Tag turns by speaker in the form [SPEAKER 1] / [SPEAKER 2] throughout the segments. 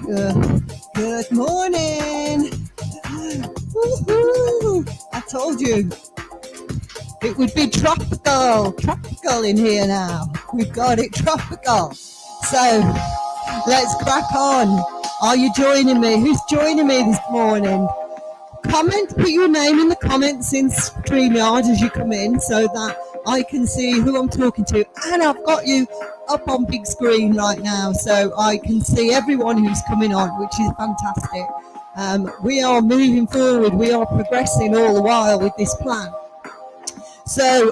[SPEAKER 1] Good morning. Woo-hoo. I told you it would be tropical in here now. We've got it tropical. So let's crack on. Are you joining me? Who's joining me this morning? Put your name in the comments in StreamYard as you come in so that I can see who I'm talking to. And I've got you up on big screen right now so I can see everyone who's coming on, which is fantastic. We are moving forward. We are progressing all the while with this plan. So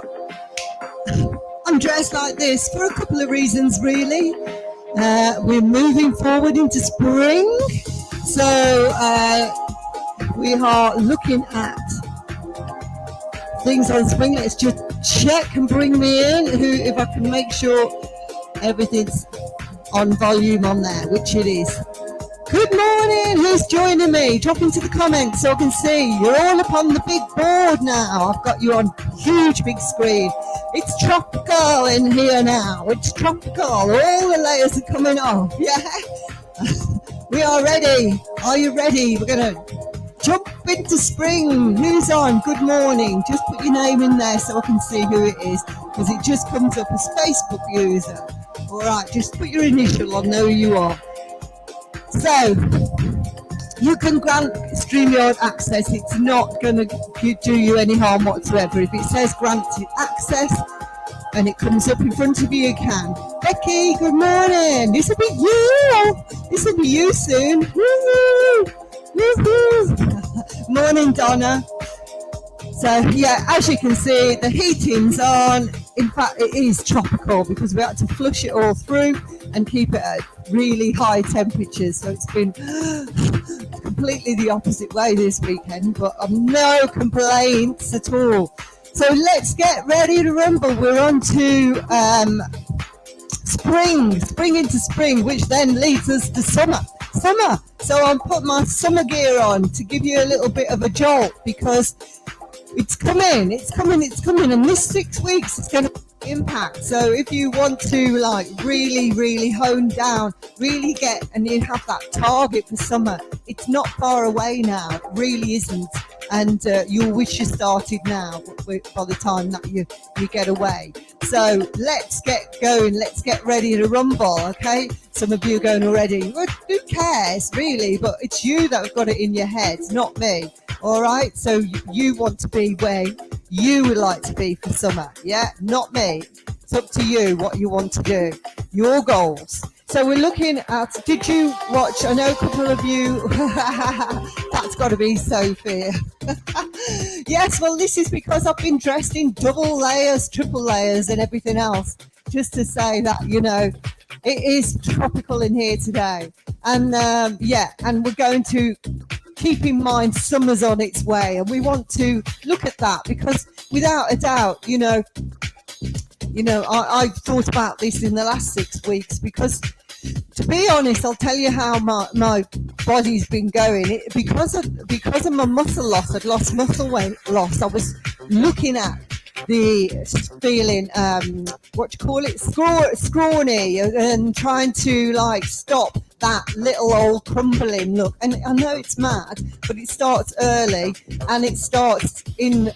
[SPEAKER 1] I'm dressed like this for a couple of reasons, really. We're moving forward into spring. So we are looking at things on spring. Let's just check and bring me in if I can make sure everything's on volume on there, which it is. Good morning, who's joining me? Drop into the comments so I can see. You're all up on the big board now. I've got you on huge big screen. It's tropical in here now. It's tropical. All the layers are coming off. Yeah. We are ready. Are you ready? We're going to jump into spring. Who's on? Good morning. Just put your name in there so I can see who it is, because it just comes up as Facebook user. All right, just put your initial. I'll know who you are. So you can grant StreamYard access. It's not going to do you any harm whatsoever. If it says granted access and it comes up in front of you, you can. Becky, good morning. This will be you. This will be you soon. Woo-hoo. Woo-hoo. Morning, Donna. So yeah, as you can see, the heating's on. In fact, it is tropical because we had to flush it all through and keep it at really high temperatures. So it's been completely the opposite way this weekend, but no complaints at all. So let's get ready to rumble. We're on to spring into spring, which then leads us to summer. So I'll put my summer gear on to give you a little bit of a jolt, because it's coming, and this 6 weeks is going to impact. So if you want to like really hone down, really get, and you have that target for summer, it's not far away now. It really isn't. And you'll wish you started now by the time that you get away. So let's get going. Let's get ready to rumble, okay? Some of you are going already. Well, who cares, really? But it's you that have got it in your head, not me. All right? So you want to be where you would like to be for summer, yeah? Not me. It's up to you what you want to do, your goals. So we're looking at, did you watch, I know a couple of you, that's got to be Sophie. Yes, well, this is because I've been dressed in double layers, triple layers and everything else, just to say that, you know, it is tropical in here today. And and we're going to keep in mind summer's on its way, and we want to look at that because without a doubt, you know, I've thought about this in the last 6 weeks because, to be honest, I'll tell you how my body's been going. Because of my muscle loss, I'd lost muscle weight loss. I was looking at the feeling, scrawny, and trying to like stop that little old crumbling look. And I know it's mad, but it starts early, and it starts in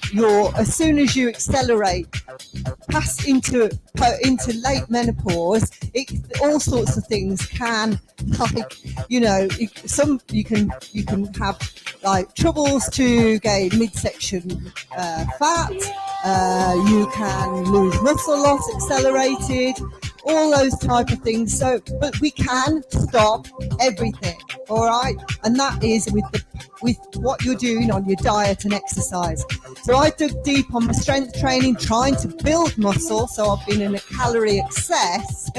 [SPEAKER 1] as soon as you accelerate past into late menopause, all sorts of things can, like, you know, you can have like troubles to gain midsection fat. You can lose muscle loss accelerated, all those type of things. So, but we can stop everything, all right? And that is with what you're doing on your diet and exercise. So I dug deep on my strength training, trying to build muscle. So I've been in a calorie excess.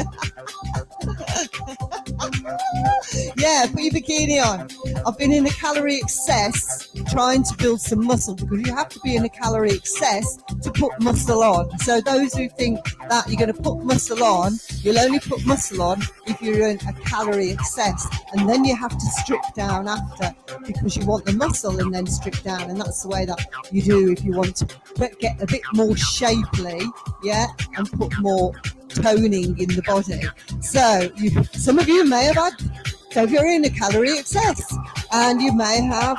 [SPEAKER 1] Yeah, put your bikini on. I've been in a calorie excess trying to build some muscle, because you have to be in a calorie excess to put muscle on. So those who think that you're going to put muscle on, you'll only put muscle on if you're in a calorie excess, and then you have to strip down after, because you want the muscle and then strip down, and that's the way that you do if you want to get a bit more shapely, yeah, and put more toning in the body. So some of you may have had So if you're in a calorie excess, and you may have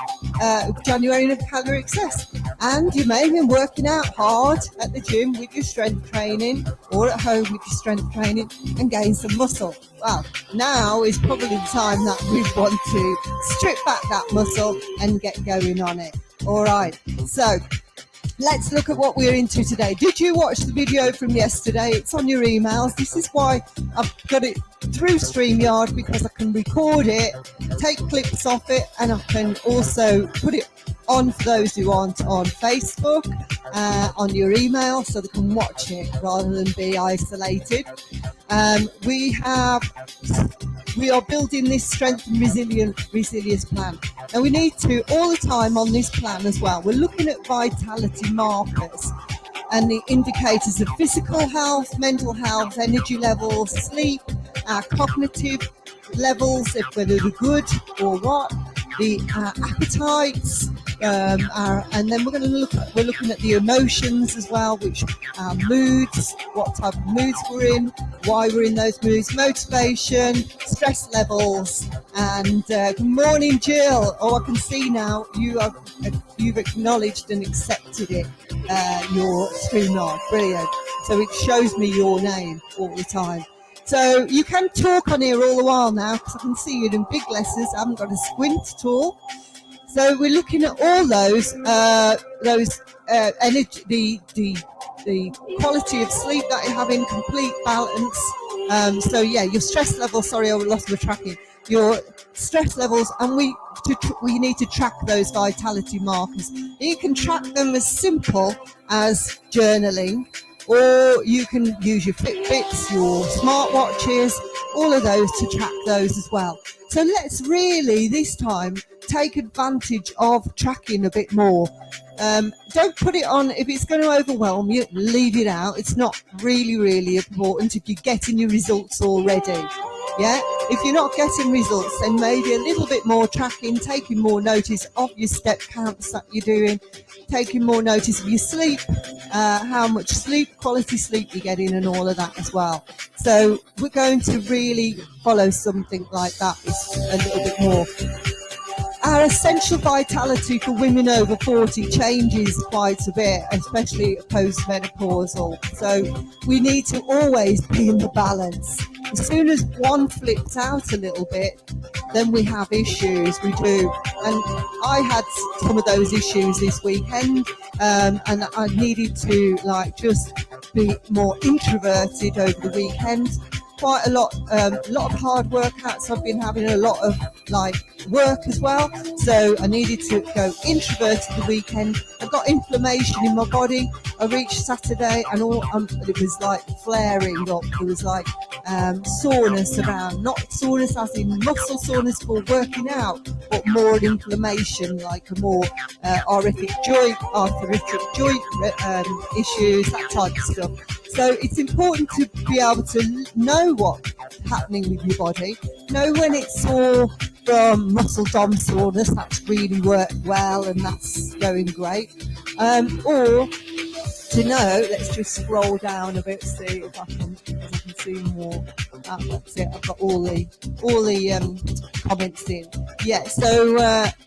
[SPEAKER 1] January in a calorie excess, and you may have been working out hard at the gym with your strength training or at home with your strength training and gain some muscle. Well, now is probably the time that we want to strip back that muscle and get going on it. All right, so let's look at what we're into today. Did you watch the video from yesterday? It's on your emails. This is why I've got it through StreamYard, because I can record it, take clips off it, and I can also put it on for those who aren't on Facebook, on your email, so they can watch it rather than be isolated. We are building this strength and resilience plan. And we need to, all the time on this plan as well, we're looking at vitality markers and the indicators of physical health, mental health, energy levels, sleep, our cognitive levels, if whether they're good or what, the appetites, and then we're looking at the emotions as well, which our moods, what type of moods we're in, why we're in those moods, motivation, stress levels. And good morning, Jill. Oh, I can see now you've acknowledged and accepted it, your StreamYard. Brilliant. So it shows me your name all the time. So you can talk on here all the while now, because I can see you in big letters. I haven't got a squint at all. So we're looking at all those energy, the quality of sleep that you have in complete balance. So yeah, your stress level. Sorry, I lost my tracking. Your stress levels, and we need to track those vitality markers. You can track them as simple as journaling, or you can use your Fitbits, your smartwatches, all of those to track those as well. So let's really this time take advantage of tracking a bit more. Don't put it on, if it's going to overwhelm you, leave it out. It's not really important if you're getting your results already. Yeah, if you're not getting results, then maybe a little bit more tracking, taking more notice of your step counts that you're doing, taking more notice of your sleep, how much sleep, quality sleep you're getting, and all of that as well. So we're going to really follow something like that a little bit more. Our essential vitality for women over 40 changes quite a bit, especially post-menopausal. So we need to always be in the balance. As soon as one flips out a little bit, then we have issues, we do. And I had some of those issues this weekend, and I needed to just be more introverted over the weekend. Quite a lot of hard workouts. I've been having a lot of work as well, so I needed to go introverted the weekend. I got inflammation in my body. I reached Saturday and it was flaring up. It was soreness around, not soreness as in muscle soreness for working out, but more inflammation, like a more arthritic joint issues, that type of stuff. So it's important to be able to know what's happening with your body, know when it's sore from muscle DOM soreness, that's really worked well and that's going great, or to know, let's just scroll down a bit, see if I can see more. That's it, I've got all the comments in. Yeah, so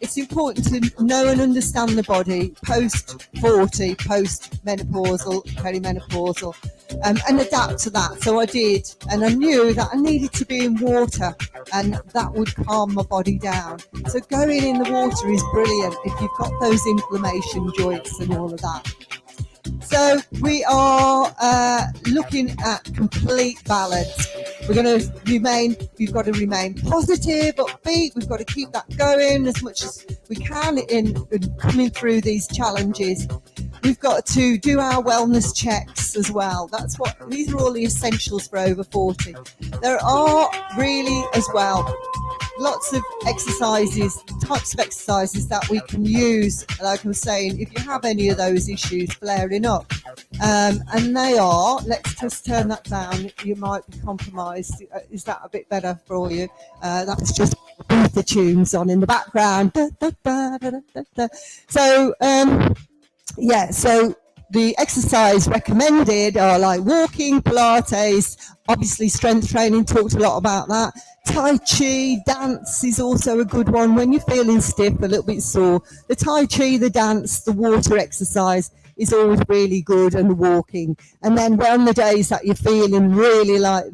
[SPEAKER 1] it's important to know and understand the body post-40, post-menopausal, perimenopausal, and adapt to that. So I did, and I knew that I needed to be in water, and that would calm my body down. So going in the water is brilliant if you've got those inflammation joints and all of that. So we are looking at complete balance. We're going to we've got to remain positive, upbeat. We've got to keep that going as much as we can in coming through these challenges. We've got to do our wellness checks as well. These are all the essentials for over 40. There are really as well lots of types of exercises that we can use, like I was saying, if you have any of those issues flaring up. And they are, let's just turn that down, you might be compromised. Is that a bit better for you? That's just the tunes on in the background. So, so the exercise recommended are like walking, Pilates, obviously strength training, talked a lot about that. Tai Chi, dance is also a good one when you're feeling stiff, a little bit sore. The Tai Chi, the dance, the water exercise is always really good, and the walking. And then on the days that you're feeling really like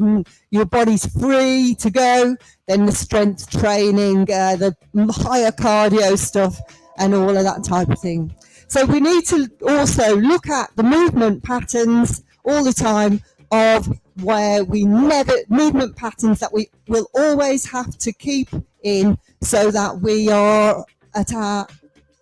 [SPEAKER 1] your body's free to go, then the strength training, the higher cardio stuff, and all of that type of thing. So we need to also look at the movement patterns all the time of where we never, movement patterns that we will always have to keep in so that we are at our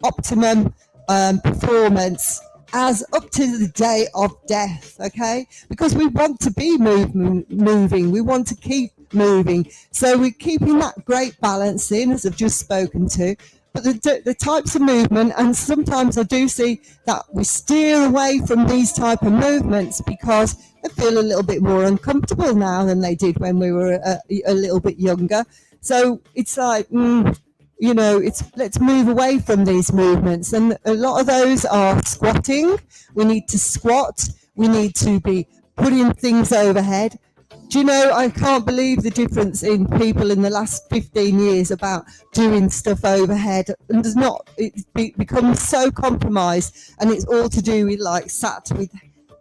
[SPEAKER 1] optimum performance as up to the day of death, okay? Because we want to be moving, we want to keep moving. So we're keeping that great balance in, as I've just spoken to. But the types of movement, and sometimes I do see that we steer away from these type of movements because they feel a little bit more uncomfortable now than they did when we were a little bit younger. So it's like, you know, let's move away from these movements. And a lot of those are squatting. We need to squat. We need to be putting things overhead. Do you know, I can't believe the difference in people in the last 15 years about doing stuff overhead. And it's become so compromised, and it's all to do with like sat with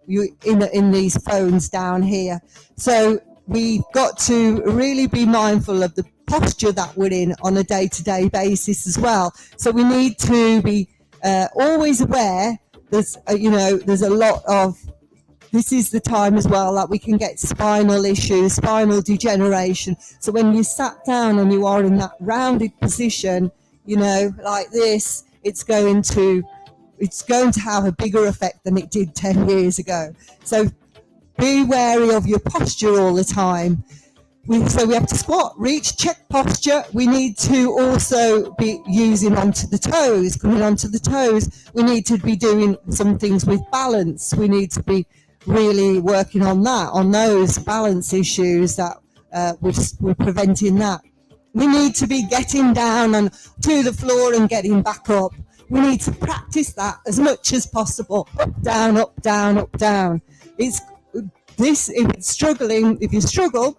[SPEAKER 1] you in these phones down here. So we've got to really be mindful of the posture that we're in on a day-to-day basis as well. So we need to be always aware. There's a lot of, this is the time as well that we can get spinal issues, spinal degeneration. So when you sat down and you are in that rounded position, you know, like this, it's going to have a bigger effect than it did 10 years ago. So be wary of your posture all the time. So we have to squat, reach, check posture. We need to also be using onto the toes, coming onto the toes. We need to be doing some things with balance. We need to be really working on that, on those balance issues that we're preventing that. We need to be getting down and to the floor and getting back up. We need to practice that as much as possible. Up, down, up, down, up, down. If you struggle,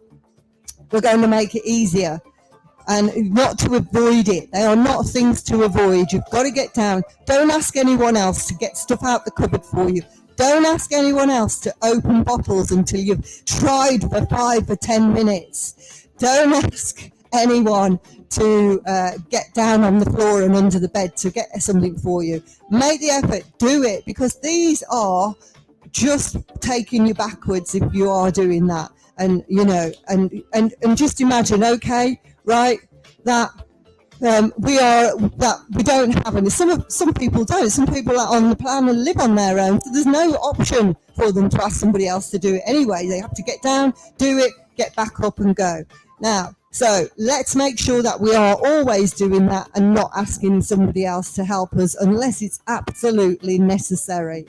[SPEAKER 1] we're going to make it easier, and not to avoid it. They are not things to avoid. You've got to get down. Don't ask anyone else to get stuff out the cupboard for you. Don't ask anyone else to open bottles until you've tried for 5 or 10 minutes. Don't ask anyone to get down on the floor and under the bed to get something for you. Make the effort, do it, because these are just taking you backwards if you are doing that. And you know, and just imagine, okay, right, that we don't have any. Some people don't. Some people are on the plan and live on their own. So there's no option for them to ask somebody else to do it anyway. They have to get down, do it, get back up and go. Now, so let's make sure that we are always doing that and not asking somebody else to help us unless it's absolutely necessary.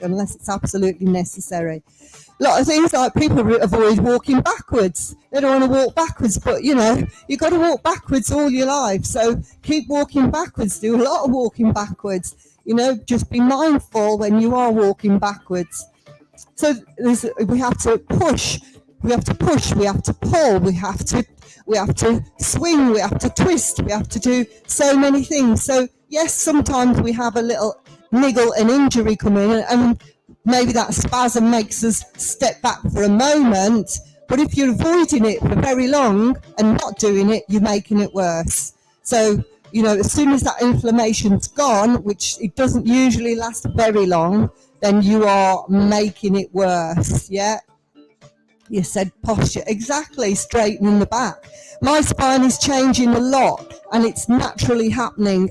[SPEAKER 1] A lot of things like people avoid walking backwards. They don't want to walk backwards, but you know, you've got to walk backwards all your life. So keep walking backwards, do a lot of walking backwards. You know, just be mindful when you are walking backwards. So we have to push, we have to pull, we have to swing, we have to twist, we have to do so many things. So yes, sometimes we have a little niggle and injury come in, and maybe that spasm makes us step back for a moment, but if you're avoiding it for very long and not doing it, you're making it worse. So, you know, as soon as that inflammation's gone, which it doesn't usually last very long, then you are making it worse, yeah? You said posture, exactly, straightening the back. My spine is changing a lot, and it's naturally happening,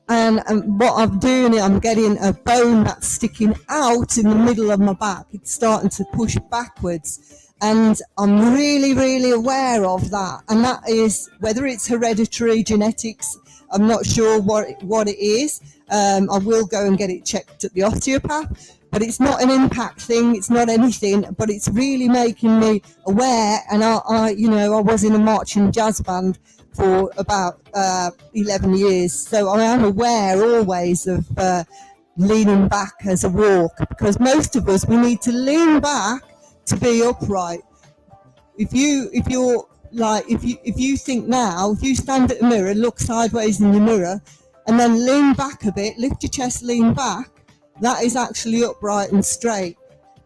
[SPEAKER 1] and what I'm doing, I'm getting a bone that's sticking out in the middle of my back. It's starting to push backwards, and I'm really, really aware of that. And that is, whether it's hereditary, genetics, I'm not sure what it is. I will go and get it checked at the osteopath, but it's not an impact thing. It's not anything, but it's really making me aware. And I was in a marching jazz band for about 11 years, so I am aware always of leaning back as a walk, because most of us, we need to lean back to be upright. If you think now, if you stand at the mirror, look sideways in the mirror, and then lean back a bit, lift your chest, lean back, that is actually upright and straight.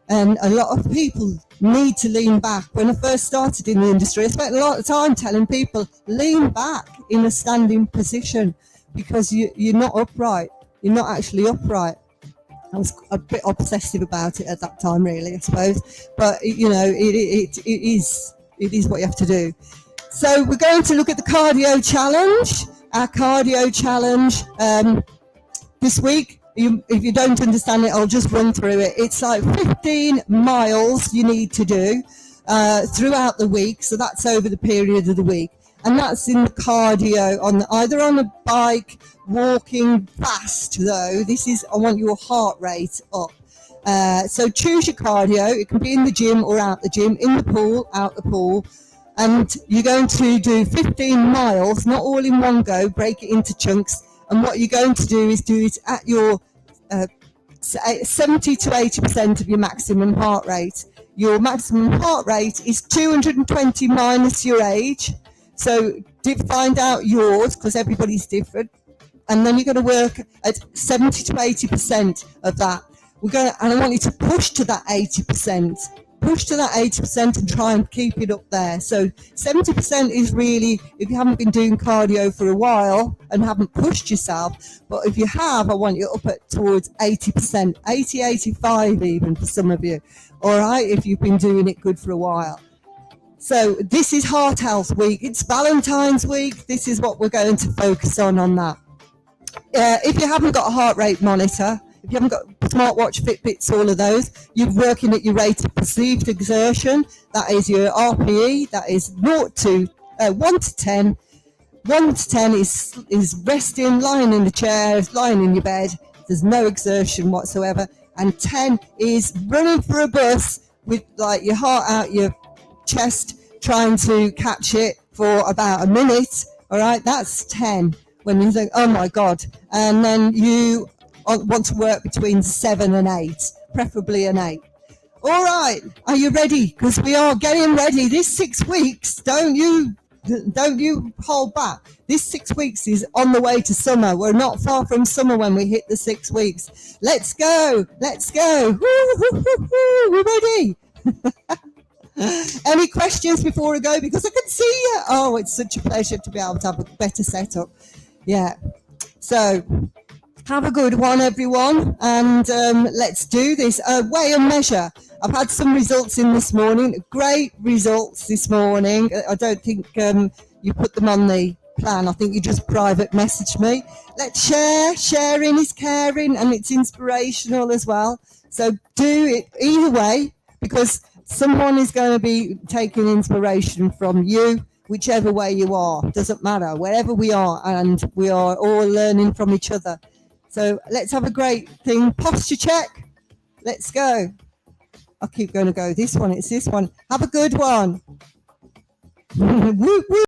[SPEAKER 1] And a lot of people need to lean back. When I first started in the industry, I spent a lot of time telling people, lean back in a standing position, because you're not upright. You're not actually upright. I was a bit obsessive about it at that time, really, I suppose. But it is what you have to do. So we're going to look at the cardio challenge. Our cardio challenge this week. If you don't understand it, I'll just run through it. It's like 15 miles you need to do throughout the week. So that's over the period of the week. And that's in the cardio, either on a bike, walking fast though. I want your heart rate up. So choose your cardio. It can be in the gym or out the gym, in the pool, out the pool. And you're going to do 15 miles, not all in one go, break it into chunks. And what you're going to do is do it at your 70 to 80% of your maximum heart rate. Your maximum heart rate is 220 minus your age. So find out yours, because everybody's different. And then you're going to work at 70 to 80% of that. And I want you to push to that 80%. Push to that 80% and try and keep it up there. So 70% is really, if you haven't been doing cardio for a while and haven't pushed yourself. But if you have, I want you up towards 80%, 80, 85 even for some of you. All right, if you've been doing it good for a while. So this is Heart Health Week. It's Valentine's Week. This is what we're going to focus on that. If you haven't got a heart rate monitor, if you haven't got smartwatch, Fitbits, all of those, you're working at your rate of perceived exertion. That is your RPE. That is 1 to 10. 1 to 10 is resting, lying in the chair, lying in your bed. There's no exertion whatsoever. And 10 is running for a bus with like your heart out your chest, trying to catch it for about a minute. All right, that's 10. When you think, oh my God. And then you want to work between 7 and 8, preferably an 8. All right, are you ready? Because we are getting ready. This 6 weeks, don't you hold back. This 6 weeks is on the way to summer. We're not far from summer when we hit the 6 weeks. Let's go. We're ready. Any questions before I go? Because I can see you. Oh, it's such a pleasure to be able to have a better setup. Yeah. So have a good one, everyone. And let's do this. Weigh and measure. I've had some results in this morning. Great results this morning. I don't think you put them on the plan. I think you just private messaged me. Let's share. Sharing is caring, and it's inspirational as well. So do it either way, because someone is going to be taking inspiration from you, whichever way you are. Doesn't matter, wherever we are, and we are all learning from each other. So let's have a great thing. Posture check. Let's go. I keep going to go this one. It's this one. Have a good one. Woo, woo.